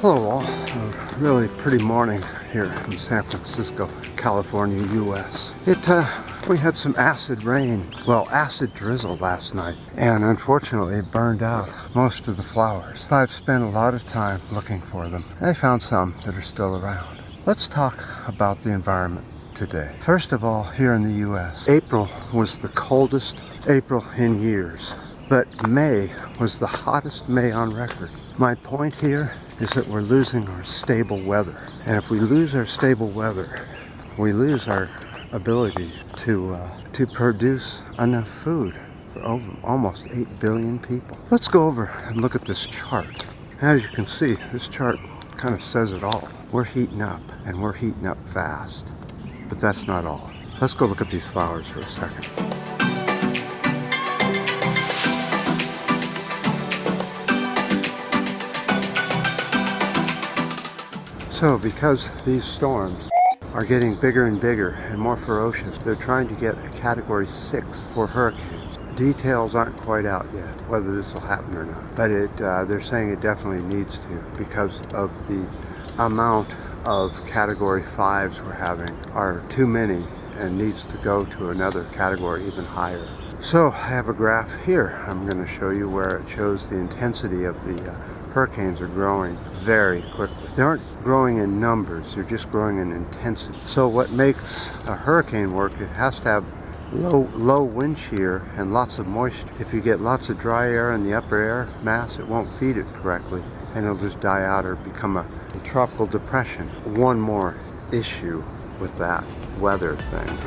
Hello all, a really pretty morning here in San Francisco, California, US. We had some acid rain, well acid drizzle last night, and unfortunately it burned out most of the flowers. I've spent a lot of time looking for them. I found some that are still around. Let's talk about the environment today. First of all, here in the US, April was the coldest April in years, but May was the hottest May on record. My point here is that we're losing our stable weather. And if we lose our stable weather, we lose our ability to produce enough food for almost 8 billion people. Let's go over and look at this chart. As you can see, this chart kind of says it all. We're heating up, and we're heating up fast. But that's not all. Let's go look at these flowers for a second. So because these storms are getting bigger and bigger and more ferocious, they're trying to get a category 6 for hurricanes. Details aren't quite out yet, whether this will happen or not. But they're saying it definitely needs to, because of the amount of category 5s we're having are too many and needs to go to another category even higher. So I have a graph here I'm going to show you where it shows the intensity of the hurricanes are growing very quickly. They aren't growing in numbers, they're just growing in intensity. So what makes a hurricane work, it has to have low wind shear and lots of moisture. If you get lots of dry air in the upper air mass, it won't feed it correctly and it'll just die out or become a tropical depression. One more issue with that weather thing.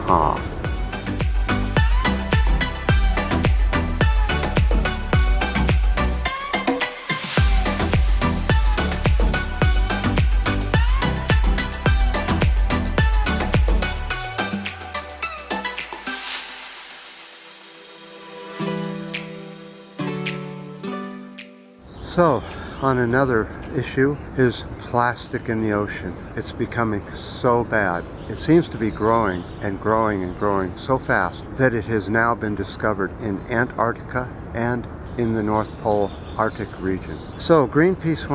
So, on another issue is plastic in the ocean. It's becoming so bad. It seems to be growing and growing and growing so fast that it has now been discovered in Antarctica and in the North Pole Arctic region. So Greenpeace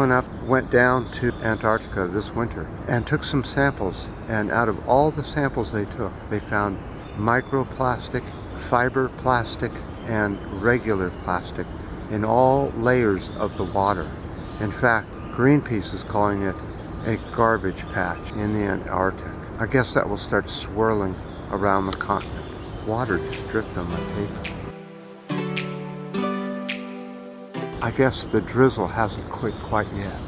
went down to Antarctica this winter and took some samples, and out of all the samples they took, they found microplastic, fiber plastic, and regular plastic in all layers of the water. In fact, Greenpeace is calling it a garbage patch in the Antarctic. I guess that will start swirling around the continent. Water just dripped on my paper. I guess the drizzle hasn't quit quite yet.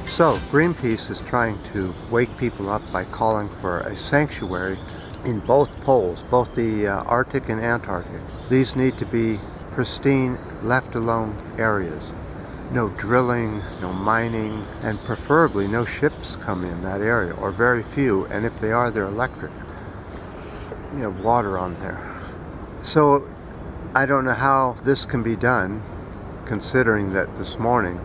So, Greenpeace is trying to wake people up by calling for a sanctuary in both poles, both the Arctic and Antarctic. These need to be pristine, left alone areas. No drilling, no mining, and preferably no ships come in that area, or very few, and if they are, they're electric. You have water on there. So, I don't know how this can be done, considering that this morning,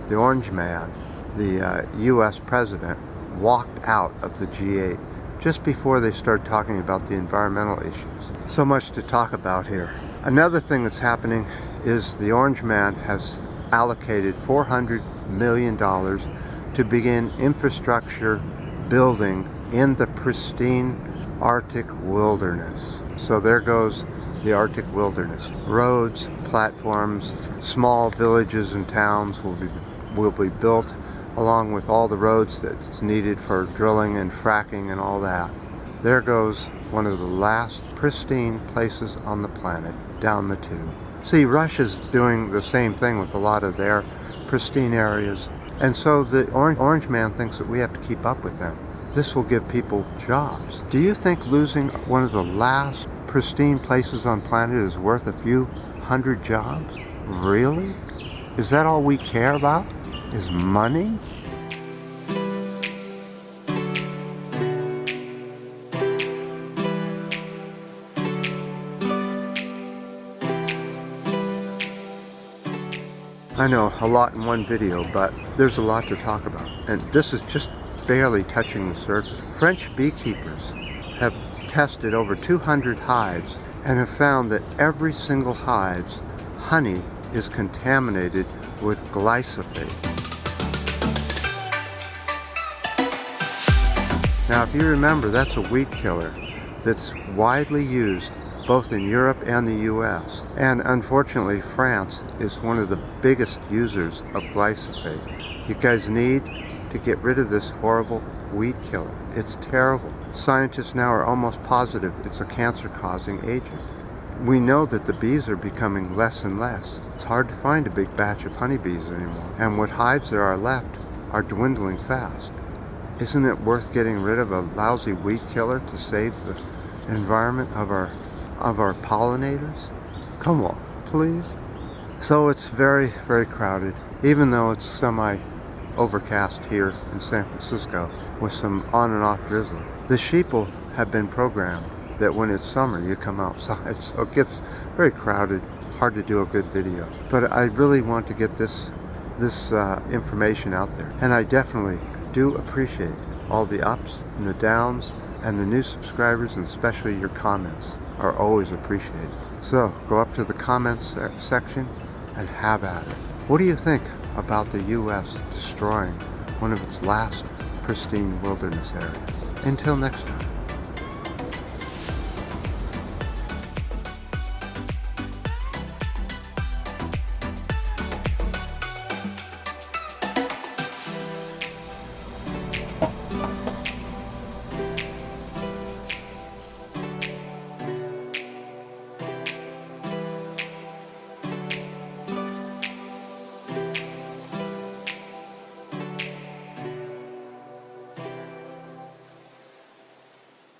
the Orange Man, the US president, walked out of the G8 just before they started talking about the environmental issues. So much to talk about here. Another thing that's happening is the Orange Man has allocated $400 million to begin infrastructure building in the pristine Arctic wilderness. So there goes the Arctic wilderness. Roads, platforms, small villages and towns will be built along with all the roads that's needed for drilling and fracking and all that. There goes one of the last pristine places on the planet down the tube. See, Russia's doing the same thing with a lot of their pristine areas, and so the Orange Man thinks that we have to keep up with them. This will give people jobs. Do you think losing one of the last pristine places on planet is worth a few hundred jobs? Really? Is that all we care about? Is money? I know, a lot in one video, but there's a lot to talk about. And this is just barely touching the surface. French beekeepers have tested over 200 hives and have found that every single hive's honey is contaminated with glyphosate. Now, if you remember, that's a weed killer that's widely used both in Europe and the US. And unfortunately, France is one of the biggest users of glyphosate. You guys need to get rid of this horrible weed killer. It's terrible. Scientists now are almost positive it's a cancer-causing agent. We know that the bees are becoming less and less. It's hard to find a big batch of honeybees anymore. And what hives there are left are dwindling fast. Isn't it worth getting rid of a lousy weed killer to save the environment of our pollinators? Come on, please. So it's very, very crowded, even though it's semi-overcast here in San Francisco with some on and off drizzle. The sheeple have been programmed that when it's summer you come outside, so it gets very crowded, hard to do a good video. But I really want to get this information out there, and I definitely do appreciate all the ups and the downs and the new subscribers, and especially your comments are always appreciated. So go up to the comments section and have at it. What do you think about the US destroying one of its last pristine wilderness areas? Until next time.